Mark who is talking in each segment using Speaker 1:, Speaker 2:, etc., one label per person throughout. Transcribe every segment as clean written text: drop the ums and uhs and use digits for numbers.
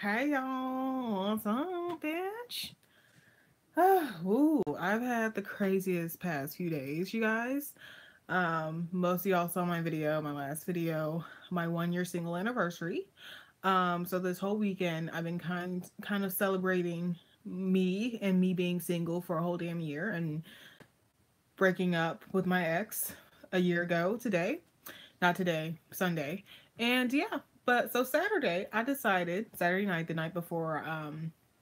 Speaker 1: Hey y'all, what's up, bitch? I've had the craziest past few days, you guys. Most of y'all saw my video, my last video, my 1 year single anniversary. So this whole weekend I've been kind of celebrating me and me being single for a whole damn year and breaking up with my ex a year ago today. Not today, Sunday. And yeah, but so Saturday, I decided, Saturday night, the night before,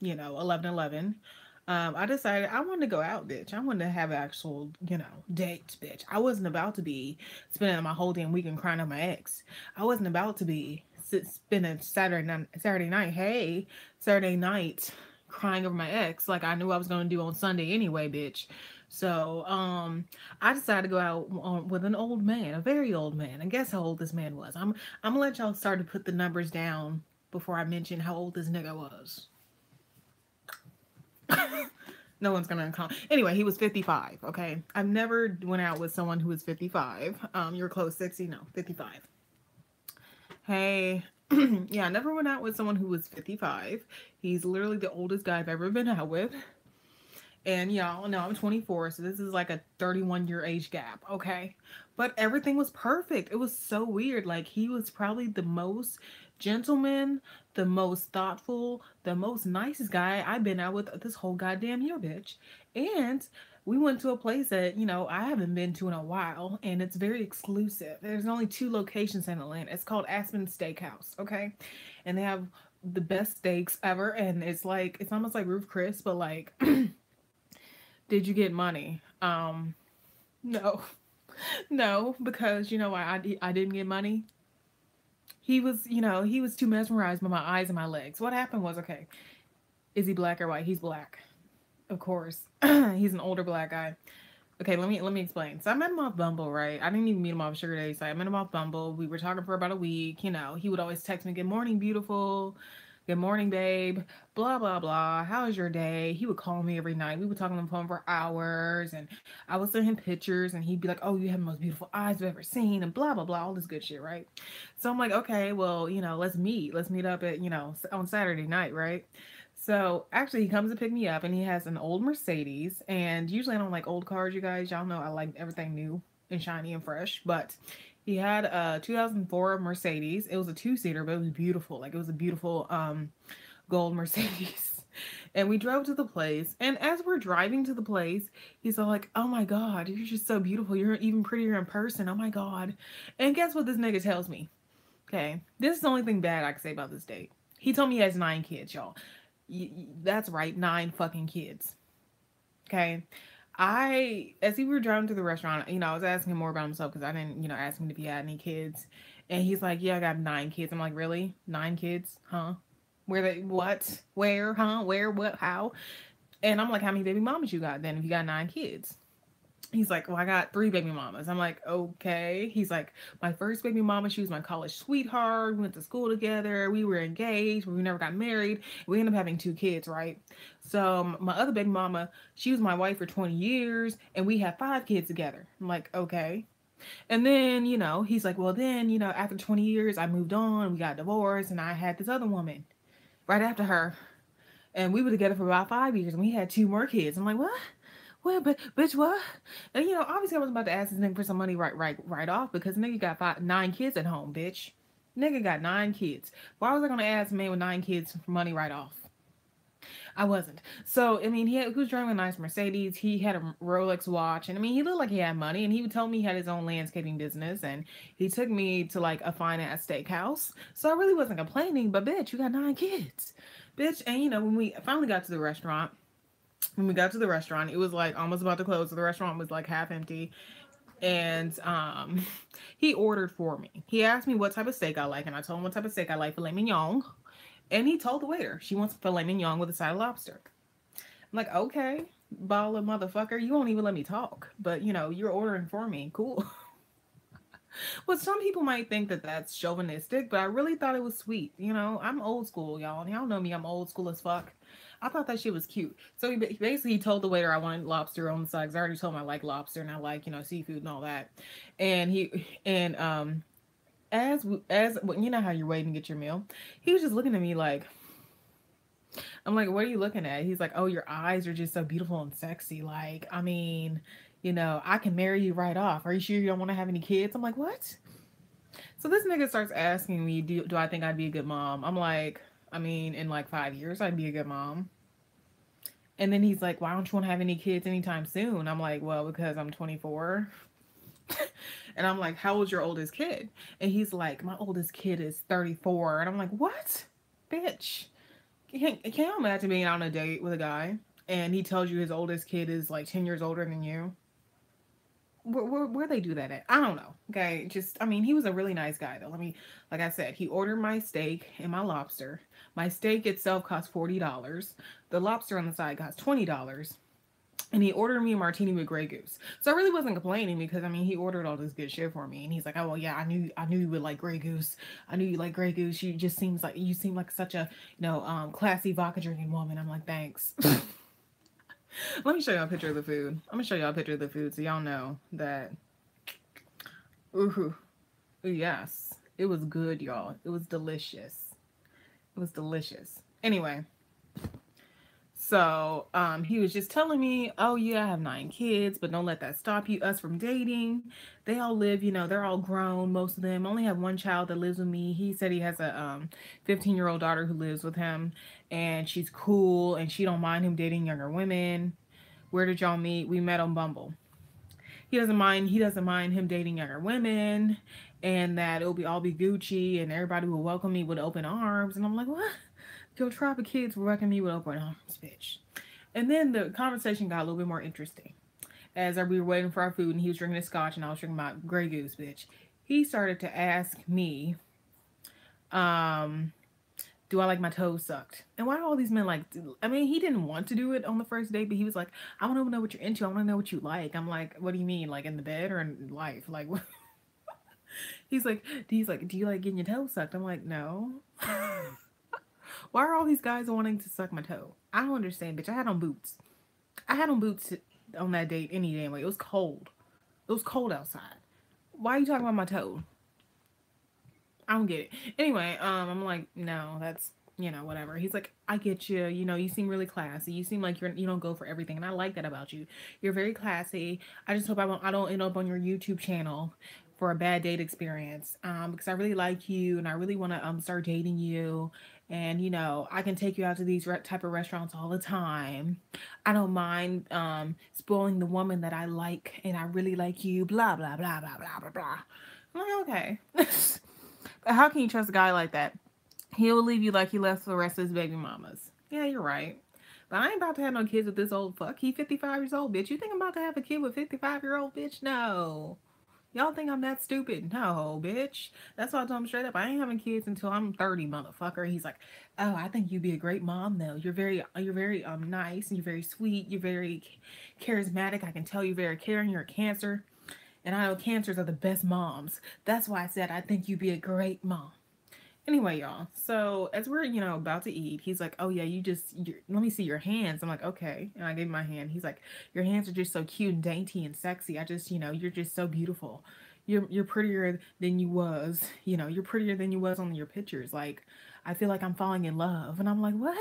Speaker 1: 11/11, I decided I wanted to go out, bitch. I wanted to have actual, dates, bitch. I wasn't about to be spending my whole damn weekend crying on my ex. I wasn't about to be spending Saturday night crying over my ex like I knew I was going to do on Sunday anyway, bitch. So, I decided to go out with an old man, a very old man. And guess how old this man was? I'm gonna let y'all start to put the numbers down before I mention how old this nigga was. No one's gonna comment. Anyway, he was 55. Okay, I've never went out with someone who was 55. You're close 60. No, 55. Hey, yeah, I never went out with someone who was 55. He's literally the oldest guy I've ever been out with. And y'all know I'm 24, so this is like a 31-year age gap, okay? But everything was perfect. It was so weird. Like, he was probably the most gentleman, the most thoughtful, the most nicest guy I've been out with this whole goddamn year, bitch. And we went to a place that, I haven't been to in a while, and it's very exclusive. There's only two locations in Atlanta. It's called Aspen Steakhouse, okay? And they have the best steaks ever, and it's almost like Roof Chris, but like did you get money? No. No, because you know why I didn't get money? He was too mesmerized by my eyes and my legs. What happened was, okay, is he black or white? He's black. Of course. He's an older black guy. Okay, let me explain. So I met him off Bumble, right? I didn't even meet him off Sugar Daddy, so I met him off Bumble. We were talking for about a week. He would always text me, "Good morning, beautiful. Good morning, babe. Blah blah blah. How was your day?" He would call me every night. We would talk on the phone for hours, and I would send him pictures, and he'd be like, "Oh, you have the most beautiful eyes I've ever seen," and blah blah blah, all this good shit, right? So I'm like, okay, well, let's meet. Let's meet up at on Saturday night, right? So actually, he comes to pick me up, and he has an old Mercedes. And usually, I don't like old cars, you guys. Y'all know I like everything new and shiny and fresh. But he had a 2004 Mercedes. It was a two-seater, but it was beautiful. Like, it was a beautiful gold Mercedes. And we drove to the place. And as we're driving to the place, he's all like, "Oh my God, you're just so beautiful. You're even prettier in person. Oh my God." And guess what this nigga tells me? Okay, this is the only thing bad I can say about this date. He told me he has 9 kids, y'all. That's right, 9 fucking kids. Okay. As we were driving to the restaurant, I was asking him more about himself because I didn't, ask him if he had any kids. And he's like, "Yeah, I got 9 kids." I'm like, "Really? 9 kids? Huh? Where they, what? Where? Huh? Where? What? How?" And I'm like, "How many baby mamas you got then if you got 9 kids?" He's like, "Well, I got 3 baby mamas." I'm like, "Okay." He's like, "My first baby mama, she was my college sweetheart. We went to school together. We were engaged, but we never got married. We ended up having 2 kids, right? So my other baby mama, she was my wife for 20 years, and we had 5 kids together." I'm like, "Okay." And then, he's like, "Well, then, after 20 years, I moved on. We got divorced, and I had this other woman right after her. And we were together for about 5 years, and we had 2 more kids." I'm like, "What? Well, but bitch, what?" And obviously I was about to ask this nigga for some money right off because nigga got 9 kids at home, bitch. Nigga got 9 kids. Why was I gonna ask a man with 9 kids for money right off? I wasn't. So I mean, he was driving a nice Mercedes. He had a Rolex watch, and I mean, he looked like he had money. And he would tell me he had his own landscaping business, and he took me to like a fine ass steakhouse. So I really wasn't complaining. But bitch, you got 9 kids, bitch. And when we finally got to the restaurant. When we got to the restaurant, it was like almost about to close. So the restaurant was like half empty. And he ordered for me. He asked me what type of steak I like, and I told him what type of steak I like, filet mignon. And he told the waiter she wants filet mignon with a side of lobster. I'm like, "Okay, baller motherfucker, you won't even let me talk. But you're ordering for me. Cool." Well, some people might think that that's chauvinistic, but I really thought it was sweet. I'm old school, y'all. And y'all know me, I'm old school as fuck. I thought that shit was cute. So he basically told the waiter I wanted lobster on the side because I already told him I like lobster and I like, seafood and all that. And as how you're waiting to get your meal, he was just looking at me like, I'm like, what are you looking at? He's like, oh, your eyes are just so beautiful and sexy. Like, I mean, I can marry you right off. Are you sure you don't want to have any kids? I'm like, what? So this nigga starts asking me, do I think I'd be a good mom? I'm like, I mean, in like 5 years, I'd be a good mom. And then he's like, why don't you want to have any kids anytime soon? I'm like, well, because I'm 24. And I'm like, how old's your oldest kid? And he's like, my oldest kid is 34. And I'm like, what? Bitch. Can you imagine being on a date with a guy and he tells you his oldest kid is like 10 years older than you? Where they do that at? I don't know. Okay, just I mean, he was a really nice guy though. Like I said, he ordered my steak and my lobster. My steak itself cost $40. The lobster on the side cost $20. And he ordered me a martini with Grey Goose. So I really wasn't complaining because I mean he ordered all this good shit for me. And he's like, oh well, yeah, I knew you would like Grey Goose. I knew you like Grey Goose. You seem like such a classy vodka drinking woman. I'm like, thanks. Let me show y'all a picture of the food. I'm gonna show y'all a picture of the food so y'all know that. Ooh, yes, it was good, y'all. It was delicious. It was delicious. Anyway. So he was just telling me, oh yeah, I have 9 kids, but don't let that stop us from dating. They all live, they're all grown, most of them. I only have one child that lives with me. He said he has a 15-year-old daughter who lives with him, and she's cool, and she don't mind him dating younger women. Where did y'all meet? We met on Bumble. He doesn't mind him dating younger women, and that it'll be Gucci, and everybody will welcome me with open arms. And I'm like, what? Your tribe of kids will welcome me with open arms, bitch. And then the conversation got a little bit more interesting. As we were waiting for our food, and he was drinking his scotch, and I was drinking my Grey Goose, bitch. He started to ask me, do I like my toes sucked? And why do all these men like, I mean, he didn't want to do it on the first date, but he was like, I want to know what you're into. I want to know what you like. I'm like, what do you mean? Like in the bed or in life? Like, what? He's like, do you like getting your toes sucked? I'm like, no. Why are all these guys wanting to suck my toe? I don't understand, bitch. I had on boots. I had on boots on that date any damn way. It was cold. It was cold outside. Why are you talking about my toe? I don't get it. Anyway, I'm like, no, that's whatever. He's like, I get you. You seem really classy. You seem like you don't go for everything, and I like that about you. You're very classy. I just hope I don't end up on your YouTube channel for a bad date experience. Because I really like you, and I really want to start dating you. And I can take you out to these type of restaurants all the time. I don't mind spoiling the woman that I like, and I really like you. Blah blah blah blah blah blah blah. I'm like, okay. How can you trust a guy like that? He'll leave you like he left the rest of his baby mamas. Yeah, you're right. But I ain't about to have no kids with this old fuck. He 55 years old, bitch. You think I'm about to have a kid with 55-year-old bitch? No. Y'all think I'm that stupid? No, bitch. That's why I told him straight up. I ain't having kids until I'm 30, motherfucker. He's like, oh, I think you'd be a great mom though. You're very nice, and you're very sweet. You're very charismatic. I can tell you're very caring. You're a Cancer. And I know Cancers are the best moms. That's why I said I think you'd be a great mom. Anyway, y'all. So as we're, about to eat, he's like, oh yeah, let me see your hands. I'm like, okay. And I gave him my hand. He's like, your hands are just so cute and dainty and sexy. I just, you're just so beautiful. You're prettier than you was. You're prettier than you was on your pictures. Like, I feel like I'm falling in love. And I'm like, what?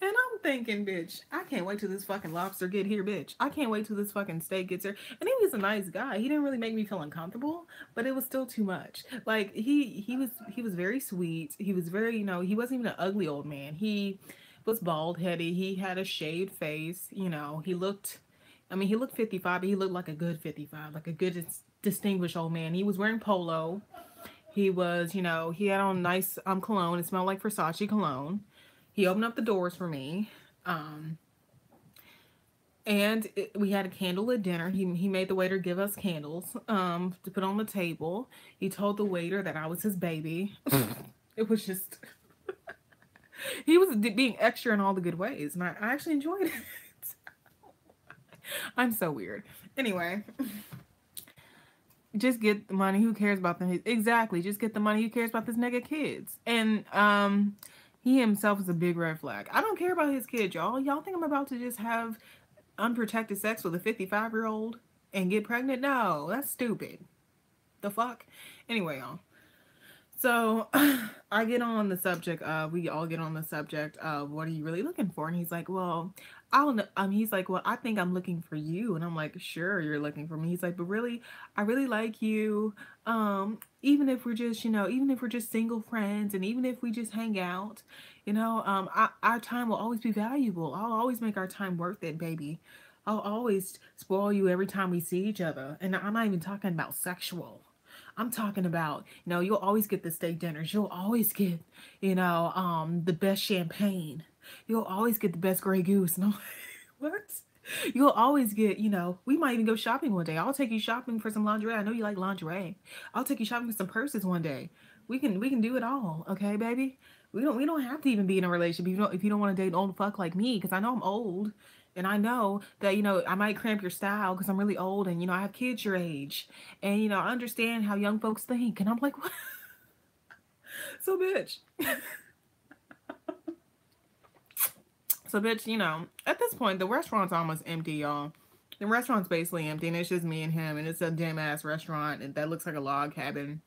Speaker 1: And I'm thinking, bitch, I can't wait till this fucking lobster get here, bitch. I can't wait till this fucking steak gets here. And he was a nice guy. He didn't really make me feel uncomfortable, but it was still too much. Like he was very sweet. He was very, he wasn't even an ugly old man. He was bald headed. He had a shaved face. He looked 55, but he looked like a good 55, like a good distinguished old man. He was wearing polo. He was, he had on nice cologne. It smelled like Versace cologne. He opened up the doors for me. We had a candle at dinner. He made the waiter give us candles to put on the table. He told the waiter that I was his baby. It was just... he was being extra in all the good ways. And I actually enjoyed it. I'm so weird. Anyway... just get the money. Who cares about them? Exactly. Just get the money. Who cares about this nigga kids? And he himself is a big red flag. I don't care about his kids, y'all. Y'all think I'm about to just have unprotected sex with a 55-year-old and get pregnant? No, that's stupid. The fuck? Anyway, y'all. So I get on the subject of, we all get on the subject of, what are you really looking for? And he's like, well, I don't know. He's like, well, I think I'm looking for you. And I'm like, sure, you're looking for me. He's like, but really, I really like you. Even if we're just, even if we're just single friends, and even if we just hang out, our time will always be valuable. I'll always make our time worth it, baby. I'll always spoil you every time we see each other. And I'm not even talking about sexual. I'm talking about, you'll always get the steak dinners. You'll always get, the best champagne. You'll always get the best Grey Goose. And I'm like, what? You'll always get, we might even go shopping one day. I'll take you shopping for some lingerie. I know you like lingerie. I'll take you shopping for some purses one day. We can do it all, okay, baby? We don't have to even be in a relationship if you don't want to date an old fuck like me, because I know I'm old. And I know that, I might cramp your style because I'm really old, and, I have kids your age. And, I understand how young folks think. And I'm like, what? So, bitch. So, bitch, at this point, the restaurant's almost empty, y'all. The restaurant's basically empty, and it's just me and him. And it's a dim-ass restaurant and that looks like a log cabin.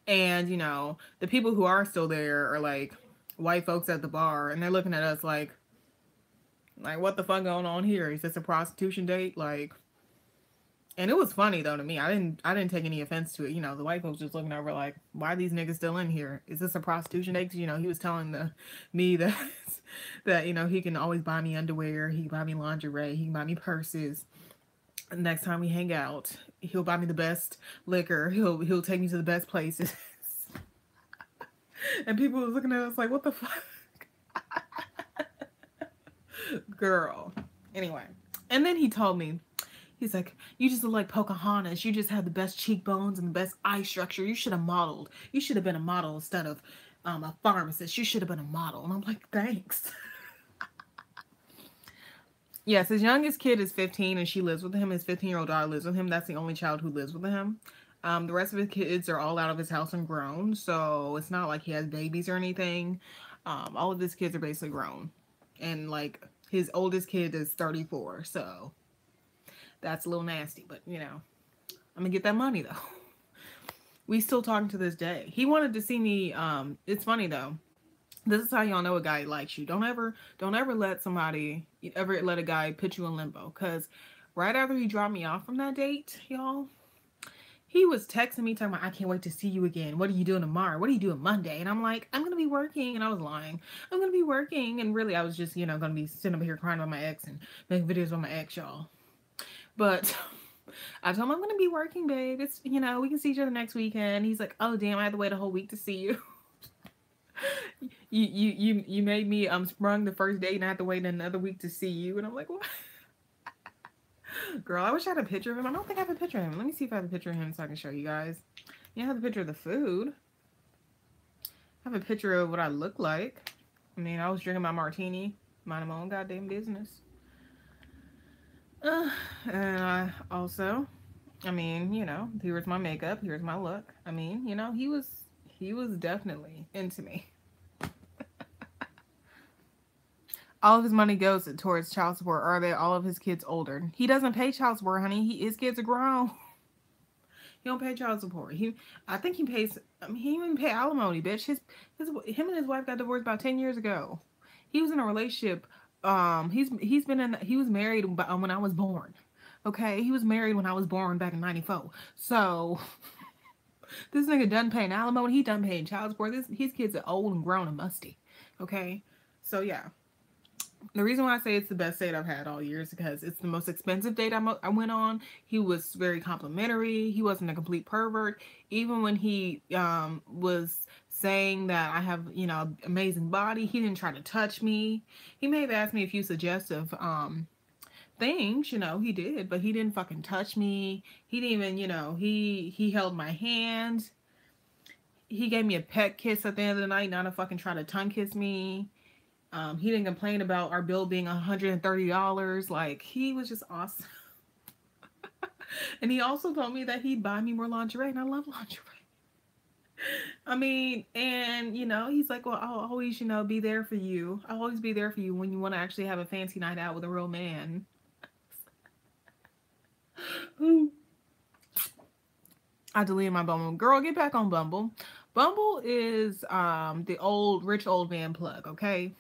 Speaker 1: And, the people who are still there are, like, white folks at the bar. And they're looking at us like, what the fuck going on here? Is this a prostitution date? Like, and it was funny though to me. I didn't take any offense to it. The white folks just looking over like, why are these niggas still in here? Is this a prostitution date? 'Cause, he was telling me that that he can always buy me underwear, he can buy me lingerie, he can buy me purses. Next time we hang out, he'll buy me the best liquor. He'll take me to the best places. And people were looking at us like, what the fuck? Girl. Anyway. And then he told me, he's like, you just look like Pocahontas. You just have the best cheekbones and the best eye structure. You should have modeled. You should have been a model instead of a pharmacist. You should have been a model. And I'm like, thanks. Yes, his youngest kid is 15 and she lives with him. His 15-year-old daughter lives with him. That's the only child who lives with him. The rest of his kids are all out of his house and grown. So it's not like he has babies or anything. All of his kids are basically grown. And like his oldest kid is 34. So that's a little nasty. But, I'm going to get that money though. We still talking to this day. He wanted to see me. It's funny though. This is how y'all know a guy likes you. Don't ever let a guy put you in limbo. Because right after he dropped me off from that date, y'all, he was texting me talking about, I can't wait to see you again. What are you doing tomorrow? What are you doing Monday? And I'm like, I'm going to be working. And I was lying. I'm going to be working. And really, I was just, going to be sitting over here crying about my ex and making videos about my ex, y'all. But I told him I'm going to be working, babe. It's, we can see each other next weekend. He's like, oh, damn, I had to wait a whole week to see you. You made me sprung the first date and I had to wait another week to see you. And I'm like, what? Girl, I wish I had a picture of him. I don't think I have a picture of him. Let me see if I have a picture of him so I can show you guys. Yeah, I have a picture of the food. I have a picture of what I look like. I mean, I was drinking my martini, minding my own goddamn business. And I also, here's my makeup, here's my look. I mean, he was definitely into me. All of his money goes towards child support. Or are they all of his kids older? He doesn't pay child support, honey. His kids are grown. He don't pay child support. I think he pays. He didn't even pay alimony, bitch. Him and his wife got divorced about 10 years ago. He was in a relationship. He was married when I was born. Okay, he was married when I was born back in '94. So this nigga done paying alimony. He done paying child support. His kids are old and grown and musty. Okay, so yeah. The reason why I say it's the best date I've had all year is because it's the most expensive date I went on. He was very complimentary. He wasn't a complete pervert. Even when he was saying that I have, amazing body, he didn't try to touch me. He may have asked me a few suggestive things, he did, but he didn't fucking touch me. He didn't even, he held my hand. He gave me a peck kiss at the end of the night, not to fucking try to tongue kiss me. He didn't complain about our bill being $130. Like, he was just awesome. And he also told me that he'd buy me more lingerie, and I love lingerie. I mean, and, he's like, well, I'll always, be there for you. I'll always be there for you when you want to actually have a fancy night out with a real man. I deleted my Bumble. Girl, get back on Bumble. Bumble is the old rich old man plug, okay?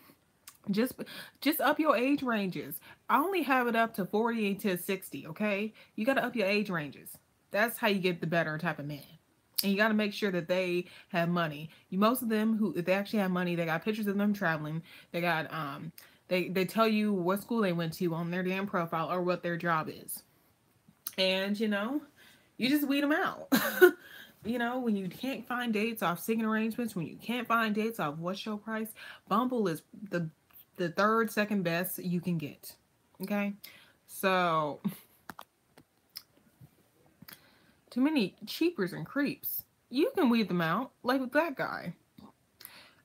Speaker 1: Just just up your age ranges. I only have it up to 40 to 60, okay? You got to up your age ranges. That's how you get the better type of man. And you got to make sure that they have money. Most of them who, if they actually have money, they got pictures of them traveling. They got they tell you what school they went to on their damn profile or what their job is. And you just weed them out. When you can't find dates off seeking arrangements, when you can't find dates off what's your price, Bumble is the third, second best you can get. Okay? So, too many cheapers and creeps. You can weed them out, like with that guy.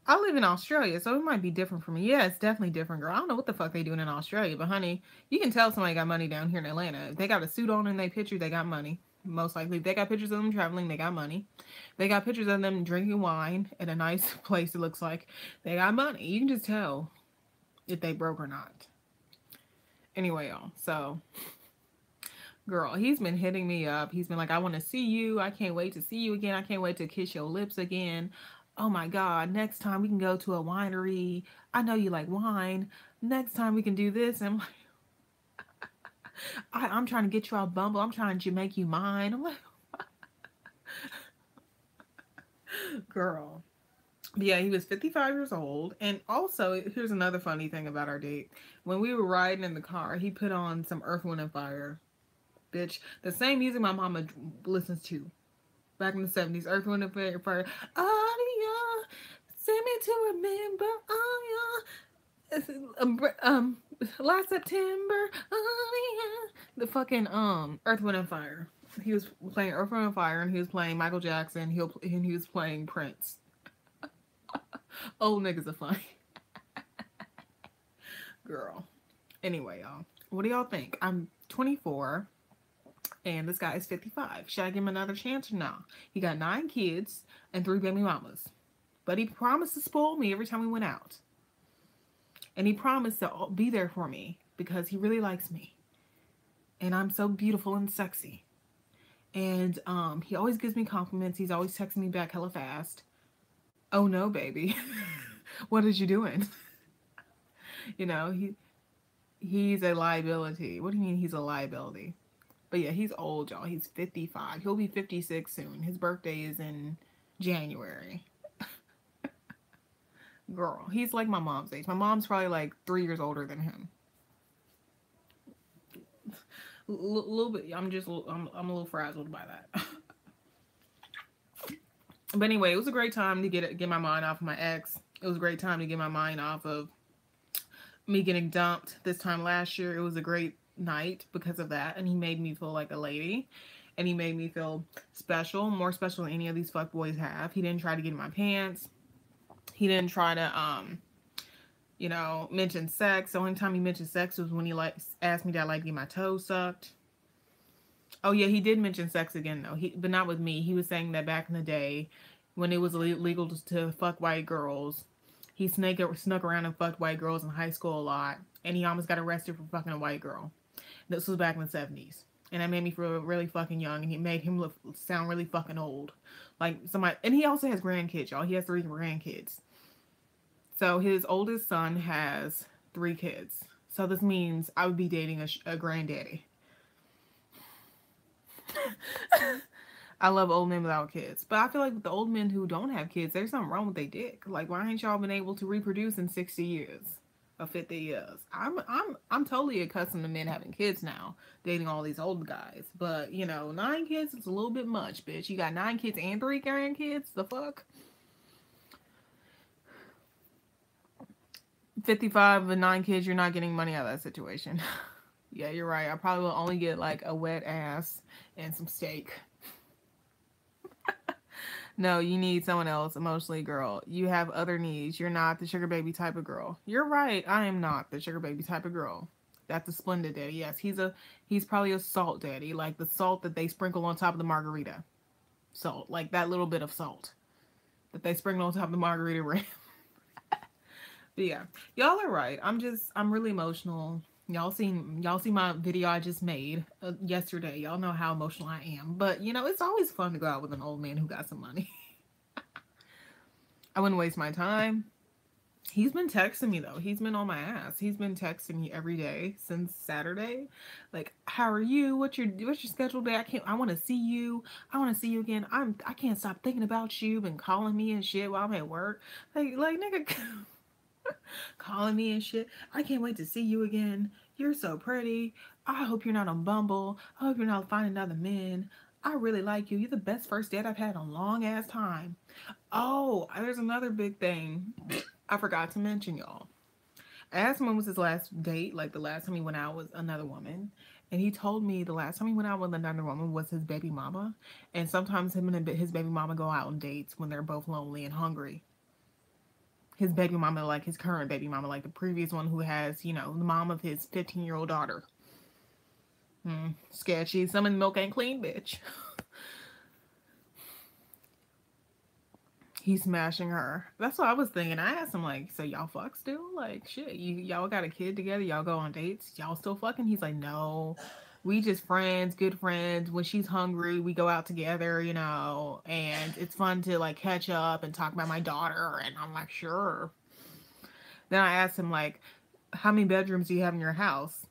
Speaker 1: I live in Australia, so it might be different for me. Yeah, it's definitely different, girl. I don't know what the fuck they doing in Australia, but honey, you can tell somebody got money down here in Atlanta. If they got a suit on in their picture, they got money. Most likely. If they got pictures of them traveling, they got money. They got pictures of them drinking wine at a nice place, it looks like. They got money. You can just tell if they broke or not. Anyway, y'all. So, girl, he's been hitting me up. He's been like, I want to see you. I can't wait to see you again. I can't wait to kiss your lips again. Oh my God, next time we can go to a winery. I know you like wine. Next time we can do this. And I'm like, I'm trying to get you off Bumble. I'm trying to make you mine. I'm like, girl. But yeah, he was 55 years old. And also, here's another funny thing about our date. When we were riding in the car, he put on some Earth, Wind, and Fire. Bitch, the same music my mama listens to. Back in the 70s, Earth, Wind, and Fire. Oh, yeah, send me to remember. Oh, yeah. Last September. Oh, yeah. The fucking Earth, Wind, and Fire. He was playing Earth, Wind, and Fire, and he was playing Michael Jackson. And he was playing Prince. Old niggas are funny. Girl. Anyway, y'all. What do y'all think? I'm 24. And this guy is 55. Should I give him another chance or no? He got 9 kids and 3 baby mamas. But he promised to spoil me every time we went out. And he promised to be there for me because he really likes me. And I'm so beautiful and sexy. And he always gives me compliments. He's always texting me back hella fast. Oh no, baby. What is you doing? He's a liability. What do you mean he's a liability? But yeah, he's old, y'all. He's 55. He'll be 56 soon. His birthday is in January. Girl, he's like my mom's age. My mom's probably like 3 years older than him. A little bit. I'm a little frazzled by that. But anyway, it was a great time to get my mind off of my ex. It was a great time to get my mind off of me getting dumped this time last year. It was a great night because of that, and he made me feel like a lady, and he made me feel special, more special than any of these fuckboys have. He didn't try to get in my pants. He didn't try to mention sex. The only time he mentioned sex was when he asked me that I get my toes sucked. Oh yeah, he did mention sex again though. But not with me. He was saying that back in the day, when it was illegal to fuck white girls, he snuck around and fucked white girls in high school a lot, and he almost got arrested for fucking a white girl. This was back in the 70s, and that made me feel really fucking young, and he made him sound really fucking old, like somebody. And he also has grandkids, y'all. He has 3 grandkids. So his oldest son has 3 kids. So this means I would be dating a granddaddy. I love old men without kids. But I feel like with the old men who don't have kids, there's something wrong with their dick. Like, why ain't y'all been able to reproduce in 60 years or 50 years? I'm totally accustomed to men having kids now, dating all these old guys. But, 9 kids is a little bit much, bitch. You got 9 kids and 3 grandkids? The fuck? 55 and 9 kids, you're not getting money out of that situation. Yeah, you're right. I probably will only get like a wet ass and some steak. No, you need someone else emotionally, girl. You have other needs. You're not the sugar baby type of girl. You're right. I am not the sugar baby type of girl. That's a splendid daddy. Yes, he's probably a salt daddy, like the salt that they sprinkle on top of the margarita. Salt, like that little bit of salt that they sprinkle on top of the margarita rim. But yeah, y'all are right. I'm really emotional. Y'all seen my video I just made yesterday. Y'all know how emotional I am. But, it's always fun to go out with an old man who got some money. I wouldn't waste my time. He's been texting me though. He's been on my ass. He's been texting me every day since Saturday. Like, how are you? What's your schedule today? I want to see you. I want to see you again. I can't stop thinking about you. Been calling me and shit while I'm at work. Like nigga calling me and shit. I can't wait to see you again. You're so pretty. I hope you're not on Bumble. I hope you're not finding other men. I really like you. You're the best first date I've had in a long ass time. Oh, there's another big thing I forgot to mention, y'all. I asked him when was his last date, like the last time he went out with another woman. And he told me the last time he went out with another woman was his baby mama. And sometimes him and his baby mama go out on dates when they're both lonely and hungry. His baby mama, like his current baby mama, like the previous one who has, the mom of his 15-year-old daughter. Sketchy. Some of the milk ain't clean, bitch. He's smashing her. That's what I was thinking. I asked him, like, so y'all fuck still? Like, shit, y'all got a kid together? Y'all go on dates? Y'all still fucking? He's like, no. We just friends, good friends. When she's hungry, we go out together, and it's fun to, like, catch up and talk about my daughter. And I'm like, sure. Then I asked him, like, how many bedrooms do you have in your house?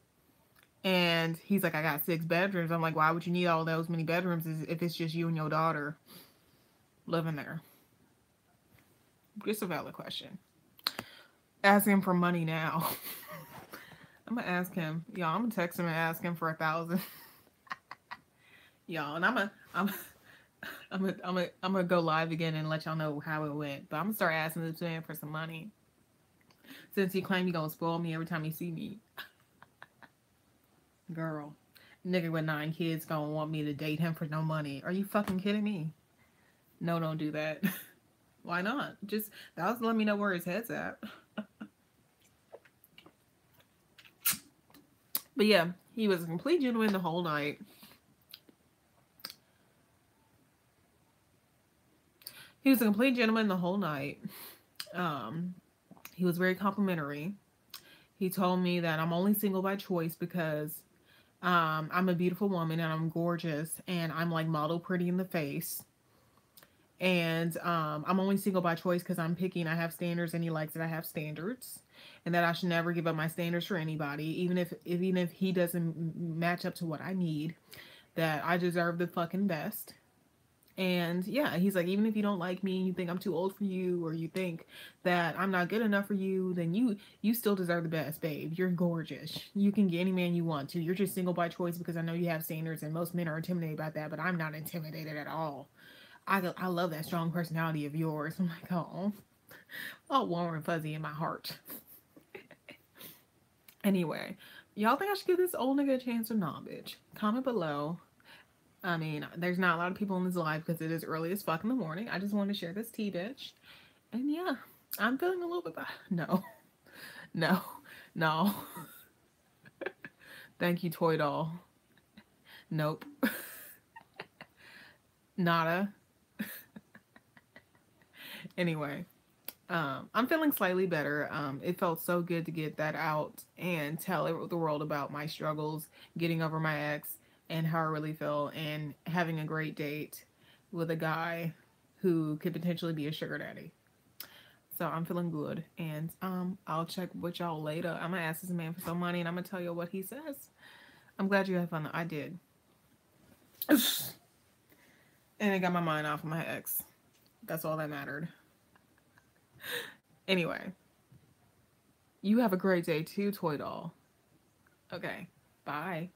Speaker 1: And he's like, I got 6 bedrooms. I'm like, why would you need all those many bedrooms if it's just you and your daughter living there? Just a valid question. Ask him for money now. I'm gonna ask him. Y'all, I'm gonna text him and ask him for 1,000. Y'all, and I'm gonna go live again and let y'all know how it went. But I'm gonna start asking this man for some money. Since he claimed he gonna spoil me every time he see me. Girl, nigga with 9 kids gonna want me to date him for no money. Are you fucking kidding me? No, don't do that. Why not? Just, that was let me know where his head's at. But yeah, he was a complete gentleman the whole night. He was a complete gentleman the whole night. He was very complimentary. He told me that I'm only single by choice because I'm a beautiful woman and I'm gorgeous and I'm like model pretty in the face. And I'm only single by choice because I'm picky and I have standards and he likes that I have standards. And that I should never give up my standards for anybody. Even if he doesn't match up to what I need. That I deserve the fucking best. And yeah, he's like, even if you don't like me and you think I'm too old for you or you think that I'm not good enough for you, then you still deserve the best, babe. You're gorgeous. You can get any man you want to. You're just single by choice because I know you have standards and most men are intimidated by that, but I'm not intimidated at all. I love that strong personality of yours. I'm like, oh, all warm and fuzzy in my heart. Anyway, y'all think I should give this old nigga a chance or not, bitch? Comment below. I mean, there's not a lot of people in this live because it is early as fuck in the morning. I just wanted to share this tea, bitch. And yeah, I'm feeling a little bit bad. No. Thank you, toy doll. Nope. Nada. Anyway, I'm feeling slightly better. It felt so good to get that out and tell the world about my struggles, getting over my ex, and how I really feel, and having a great date with a guy who could potentially be a sugar daddy. So I'm feeling good, and I'll check with y'all later. I'm gonna ask this man for some money, and I'm gonna tell you what he says. I'm glad you had fun. I did. And I got my mind off of my ex. That's all that mattered. Anyway, you have a great day too, toy doll. Okay, bye.